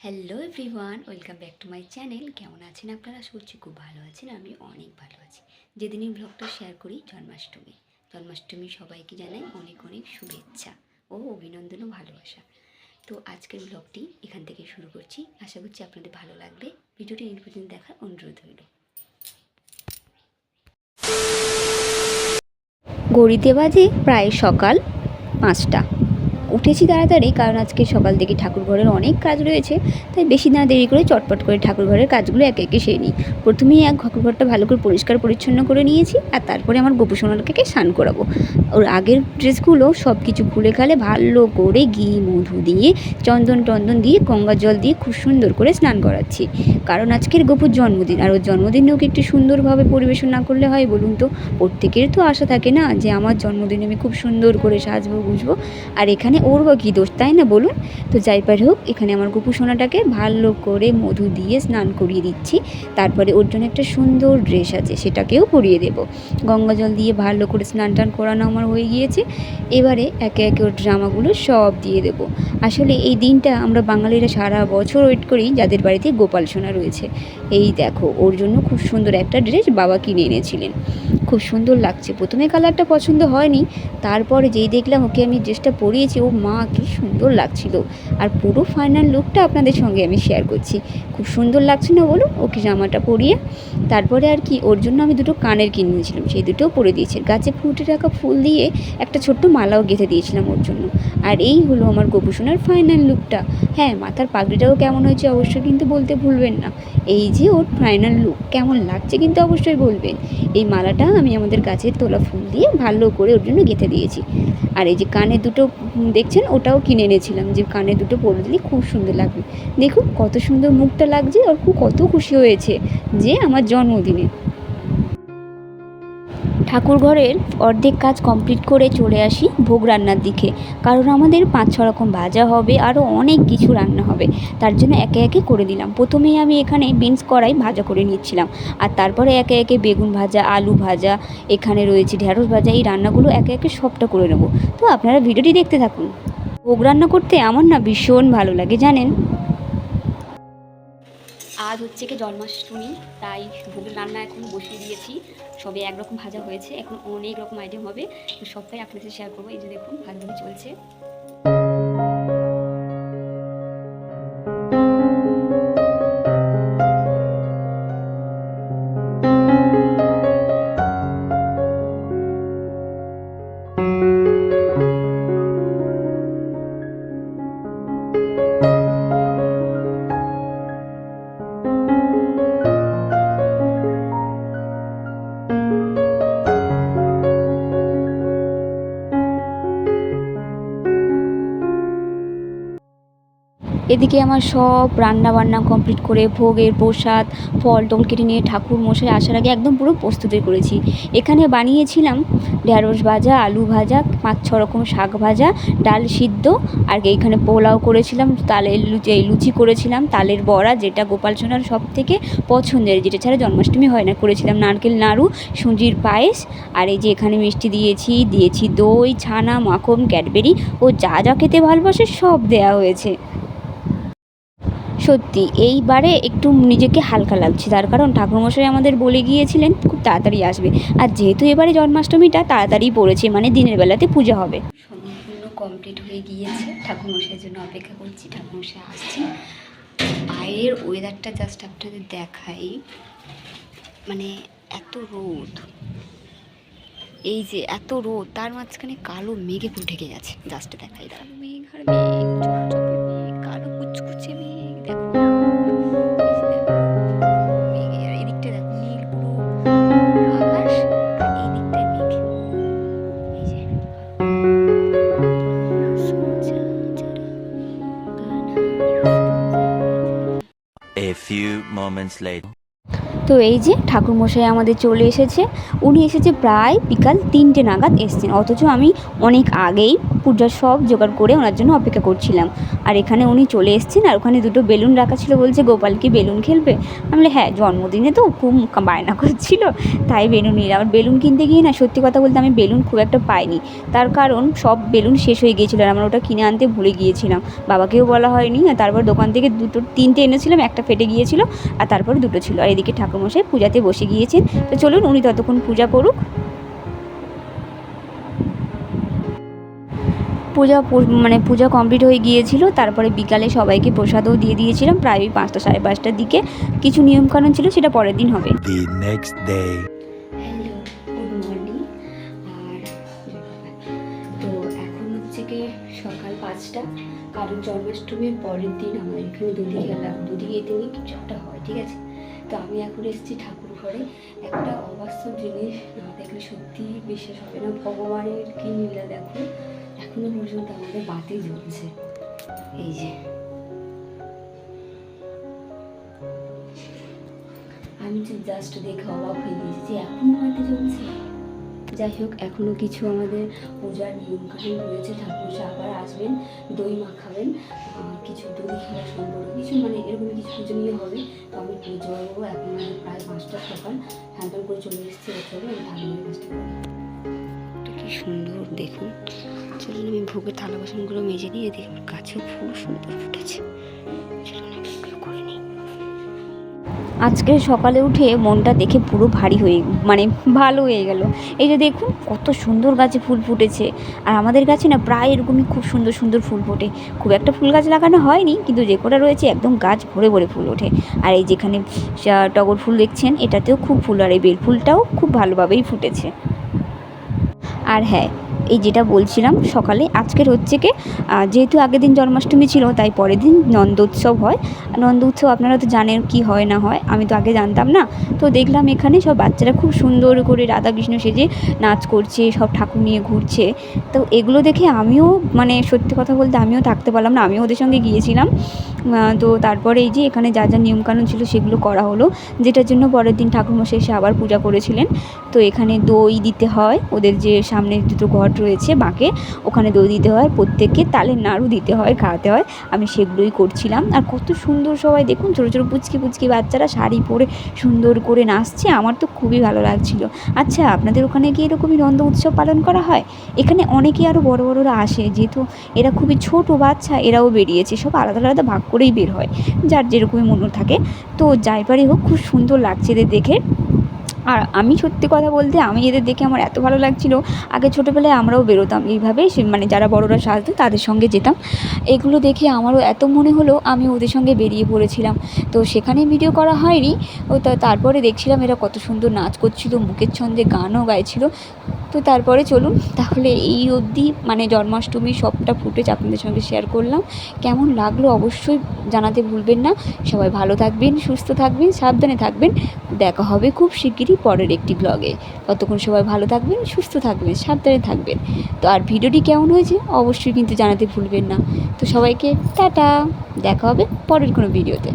Hello everyone, welcome back to my channel. কেমন আছেন আপনারা? আশা করছি খুব ভালো আছেন। আমি অনেক ভালো আছি। যেদিন এই ব্লগটা শেয়ার করি জন্মাষ্টমী সবাইকে জানাই অনেক অনেক শুভেচ্ছা ও অভিনন্দন ও ভালোবাসা। তো আজকের ব্লগটি এখান থেকে শুরু করছি। আশা করছি আপনাদের ভালো লাগবে। ভিডিওটি এই পর্যন্ত দেখার অনুরোধ রইল। ঘড়িতে বাজে প্রায় সকাল 5টা। উঠেছি তাড়াতাড়ি, কারণ আজকে সকাল থেকে ঠাকুর ঘরের অনেক কাজ রয়েছে, তাই বেশি না দেরি করে চটপট করে ঠাকুর ঘরের কাজগুলো একে একে সেরে নিই। প্রথমেই ঠাকুর ঘরটা ভালো করে পরিষ্কার পরিচ্ছন্ন করে নিয়েছি, আর তারপরে আমার গোপু সোনাটাকে স্নান করাবো। ওর আগের ড্রেসগুলো সব কিছু খুলে খালে ভালো করে ঘি মধু দিয়ে চন্দন দিয়ে গঙ্গা জল দিয়ে খুব সুন্দর করে স্নান করাচ্ছি, কারণ আজকের গোপুর জন্মদিন, আর ওর জন্মদিনে ওকে একটু সুন্দরভাবে পরিবেশন না করলে হয় বলুন তো? প্রত্যেকের তো আশা থাকে না যে আমার জন্মদিনে আমি খুব সুন্দর করে সাজবো গুজবো, আর এখানে ওর বা কী দোষ, তাই না বলুন? তো যাই পার হোক, এখানে আমার গোপু সোনাটাকে ভালো করে মধু দিয়ে স্নান করিয়ে দিচ্ছি। তারপরে ওর জন্য একটা সুন্দর ড্রেস আছে, সেটাকেও পরিয়ে দেব। গঙ্গা জল দিয়ে ভালো করে স্নান টান করানো আমার হয়ে গিয়েছে। এবারে একে একে ওর জামাগুলো সব দিয়ে দেব। আসলে এই দিনটা আমরা বাঙালিরা সারা বছর ওয়েট করি, যাদের বাড়িতে গোপাল সোনা রয়েছে। এই দেখো, ওর জন্য খুব সুন্দর একটা ড্রেস বাবা কিনে এনেছিলেন, খুব সুন্দর লাগছে। প্রথমে কালারটা পছন্দ হয়নি, তারপরে যেই দেখলাম ওকে আমি ড্রেসটা পরিয়েছি, ও মা কি সুন্দর লাগছিল। আর পুরো ফাইনাল লুকটা আপনাদের সঙ্গে আমি শেয়ার করছি। খুব সুন্দর লাগছে না বলুন ওকে জামাটা পরিয়ে? তারপরে আর কি, ওর জন্য আমি দুটো কানের কিনে নিয়েছিলাম, সেই দুটোও পরে দিয়েছি। গাছে ফুটে রাখা ফুল দিয়ে একটা ছোট্ট মালাও গেঁথে দিয়েছিলাম ওর জন্য। আর এই হলো আমার গোপু সোনার ফাইনাল লুকটা। হ্যাঁ, মাথার পাগড়িটাও কেমন হয়েছে অবশ্যই কিন্তু বলতে ভুলবেন না। এই যে ওর ফাইনাল লুক কেমন লাগছে কিন্তু অবশ্যই বলবেন। এই মালাটা আমি আমাদের গাছের তোলা ফুল দিয়ে ভালো করে ওর জন্য গেঁথে দিয়েছি। আর এই যে কানে দুটো দেখছেন, ওটাও কিনে এনেছিলাম, যে কানে দুটো পরে দিলে খুব সুন্দর লাগবে। দেখুন কত সুন্দর মুখটা লাগছে, আর কত খুশি হয়েছে যে আমার জন্মদিনে। ঠাকুর ঘরের অর্ধেক কাজ কমপ্লিট করে চলে আসি ভোগ রান্নার দিকে, কারণ আমাদের 5-6 রকম ভাজা হবে, আরও অনেক কিছু রান্না হবে। তার জন্য একে একে করে দিলাম। প্রথমেই আমি এখানে বিনস কড়াই ভাজা করে নিচ্ছিলাম, আর তারপরে একে একে বেগুন ভাজা, আলু ভাজা, এখানে রয়েছে ঢেঁড়স ভাজা। এই রান্নাগুলো একে একে সবটা করে নেব। তো আপনারা ভিডিওটি দেখতে থাকুন। ভোগ রান্না করতে আমার না ভীষণ ভালো লাগে জানেন। আজ হচ্ছে কি জন্মাষ্টমী, তাই ভোগের রান্না এখন বসিয়ে দিয়েছি। সবে একরকম ভাজা হয়েছে, এখন অনেক রকম আইটেম হবে, তো সবটাই আপনাদের সাথে শেয়ার করবো। এই যে দেখুন ভাজা চলছে। এদিকে আমার সব রান্না বান্না কমপ্লিট করে ভোগের প্রসাদ ফল টল কেটে নিয়ে ঠাকুর মশাই আসার আগে একদম পুরো প্রস্তুতি করেছি। এখানে বানিয়েছিলাম ঢ্যাঁড়স ভাজা, আলু ভাজা, 5-6 রকম শাক ভাজা, ডাল সিদ্ধ, আর এইখানে পোলাও করেছিলাম, তালের লুচি করেছিলাম, তালের বড়া যেটা গোপাল সোনার সব থেকে পছন্দের, যেটা ছাড়া জন্মাষ্টমী হয় না, করেছিলাম নারকেল নাড়ু, সুজির পায়েস, আর এই যে এখানে মিষ্টি দিয়েছি দই, ছানা, মাখন, ক্যাডবেরি, ও যা যা খেতে ভালোবাসে সব দেয়া হয়েছে। সত্যি এইবারে একটু নিজেকে হালকা লাগছে, তার কারণ ঠাকুরমশাই আমাদের বলে গিয়েছিলেন খুব তাড়াতাড়ি আসবে, আর যেহেতু এবারে জন্মাষ্টমীটা তাড়াতাড়ি পড়েছে, মানে দিনের বেলাতে পূজা হবে। সম্পূর্ণ কমপ্লিট হয়ে গিয়েছে, ঠাকুরমশাইয়ের জন্য অপেক্ষা করছি, ঠাকুরমশাই আসছে। বাইরের ওয়েদারটা জাস্ট আপনাদের দেখাই, মানে এত রোদ, এই যে এত রোদ, তার মাঝখানে কালো মেঘে পুরো ঢেকে গেছে। জাস্ট দেখাই, কালো মেঘ আর মেঘ, চপচপে মেঘ, কালো কুচকুচে মেঘ, দেখো মেঘ, আর এদিকটা দেখো নীল পুরো আকাশ, আর এই দিকটায় মেঘ। এই যে A few moments later. তো এই যে ঠাকুরমশাই আমাদের চলে এসেছে। উনি এসেছে প্রায় বিকাল 3টে নাগাদ এসছেন, অথচ আমি অনেক আগেই পূজার সব জোগাড় করে ওনার জন্য অপেক্ষা করছিলাম। আর এখানে উনি চলে এসেছেন, আর ওখানে দুটো বেলুন রাখা ছিল, বলছে গোপাল কি বেলুন খেলবে? আমি বলি হ্যাঁ, জন্মদিনে তো খুব বায়না করছিল, তাই বেলুন নিলাম। আর বেলুন কিনতে গিয়ে না, সত্যি কথা বলতে আমি বেলুন খুব একটা পাইনি, তার কারণ সব বেলুন শেষ হয়ে গিয়েছিলো আর আমার ওটা কিনে আনতে ভুলে গিয়েছিলাম, বাবাকেও বলা হয়নি। আর তারপর দোকান থেকে তিনটে এনেছিলাম, একটা ফেটে গিয়েছিল আর তারপরে দুটো ছিল। আর এদিকে ঠাকুরমশাই পূজাতে বসে গিয়েছেন, তো চলুন উনি ততক্ষণ পূজা করুক। পূজা কমপ্লিট হয়ে গিয়েছিল। তারপরে বিকালে সবাইকে প্রসাদও দিয়ে দিয়েছিলাম, প্রায় ওই 5টা সাড়ে 5টার দিকে। কিছু নিয়মকানুন ছিল, সেটা পরের দিন হবে। The next day. Hello, good morning. আর তো এখন হচ্ছে কি সকাল 5টা, কারণ জন্মাষ্টমীর পরের দিন আমাদের এখানে দুদিকে কিছু একটা হয়, ঠিক আছে? তো আমি এখন এসেছি ঠাকুর ঘরে। একটা অবাস্তব জিনিস না দেখলে সত্যি বিশ্বাস হবে না, ভগবানের কি লীলা দেখো, এখনো পর্যন্ত আমাদের বাতি জ্বলছে। এই যে আমি তো জাস্ট দেখে অবাক হয়ে গিয়েছি যে এখনো বাতি জ্বলছে। যাই হোক, এখনও কিছু আমাদের পূজার নিয়মকানুন রয়েছে। ঠাকুরমশাই আবার আসবেন, দই মাখাবেন, কিছু দই খেলা সম্পর্ক কিছু মানে এরকম কিছু পূজনীয় হবে। তো আমি পুজো করবো। এখন মানে প্রায় 5টা সকাল, হ্যান্ডেল করে চলে এসেছি। চলে আমি ঠাকুরের কাজটা করি। এটা কি সুন্দর দেখুন। চলুন আমি ভোগের থালা বাসনগুলো মেজে নিয়ে দেখুন, গাছেও ফুল সুন্দর ফুটেছে। চলুন একটু করে নিই। আজকে সকালে উঠে মনটা দেখে পুরো ভারী হয়ে ভালো হয়ে গেল। এই যে দেখুন কত সুন্দর গাছে ফুল ফুটেছে। আর আমাদের গাছে না প্রায় এরকমই খুব সুন্দর সুন্দর ফুল ফোটে। খুব একটা ফুল গাছ লাগানো হয়নি, কিন্তু যে কটা রয়েছে একদম গাছ ভরে ভরে ফুল ওঠে। আর এই যেখানে টগর ফুল দেখছেন, এটাতেও খুব ফুল, আর এই বেল ফুলটাও খুব ভালোভাবেই ফুটেছে। আর হ্যাঁ, এই যেটা বলছিলাম, সকালে আজকের হচ্ছে কি যেহেতু আগের দিন জন্মাষ্টমী ছিল, তাই পরের দিন নন্দ উৎসব হয়। নন্দ উৎসব আপনারা তো জানেন কি হয় না হয়, আমি তো আগে জানতাম না। তো দেখলাম এখানে সব বাচ্চারা খুব সুন্দর করে রাধাকৃষ্ণ সেজে নাচ করছে, সব ঠাকুর নিয়ে ঘুরছে। তো এগুলো দেখে আমিও সত্যি কথা বলতে আমিও থাকতে পারলাম না, আমিও ওদের সঙ্গে গিয়েছিলাম। তো তারপরে এই যে এখানে যা যা নিয়মকানুন ছিল সেগুলো করা হলো, যেটার জন্য পরের দিন ঠাকুরমশাই এসে আবার পূজা করেছিলেন। তো এখানে দই দিতে হয়, ওদের যে সামনে দুটো ঘট রয়েছে বাঁকে, ওখানে দই দিতে হয়, প্রত্যেককে তালের নাড়ু দিতে হয়, খাওয়াতে হয়। আমি সেগুলোই করছিলাম। আর কত সুন্দর সবাই দেখুন, ছোটো ছোটো পুচকি পুচকি বাচ্চারা শাড়ি পরে সুন্দর করে নাচছে, আমার তো খুবই ভালো লাগছিল। আচ্ছা, আপনাদের ওখানে কি এরকমই নন্দ উৎসব পালন করা হয়? এখানে অনেকেই আরও বড় বড়রা আসে, যেহেতু এরা খুবই ছোট বাচ্চা, এরাও বেরিয়েছে, সব আলাদা আলাদা ভাগ করেই বের হয়, যার যেরকমই মনে থাকে। তো যাই পারি হোক, খুব সুন্দর লাগছে এদের দেখে। আর আমি সত্যি কথা বলতে আমি এদের দেখে আমার এত ভালো লাগছিল। আগে ছোটোবেলায় আমরাও বেরোতাম এইভাবে, যারা বড়রা সাজতো তাদের সঙ্গে যেতাম। এগুলো দেখে আমারও এত মনে হলো আমি ওদের সঙ্গে বেরিয়ে পড়েছিলাম। তো সেখানে ভিডিও করা হয়নি। তারপরে দেখছিলাম এরা কত সুন্দর নাচ করছিল, মুখের ছন্দে গানও গাইছিল। তো তারপরে চলুন তাহলে এই অবধি জন্মাষ্টমী সবটা ফুটেজ আপনাদের সঙ্গে শেয়ার করলাম। কেমন লাগলো অবশ্যই জানাতে ভুলবেন না। সবাই ভালো থাকবেন, সুস্থ থাকবেন, সাবধানে থাকবেন। দেখা হবে খুব শিগগিরই পরের একটি ব্লগে। ততক্ষণ সবাই ভালো থাকবেন, সুস্থ থাকবেন, সাবধানে থাকবেন। তো আর ভিডিওটি কেমন হয়েছে অবশ্যই কিন্তু জানাতে ভুলবেন না। তো সবাইকে টাটা, দেখা হবে পরের কোনো ভিডিওতে।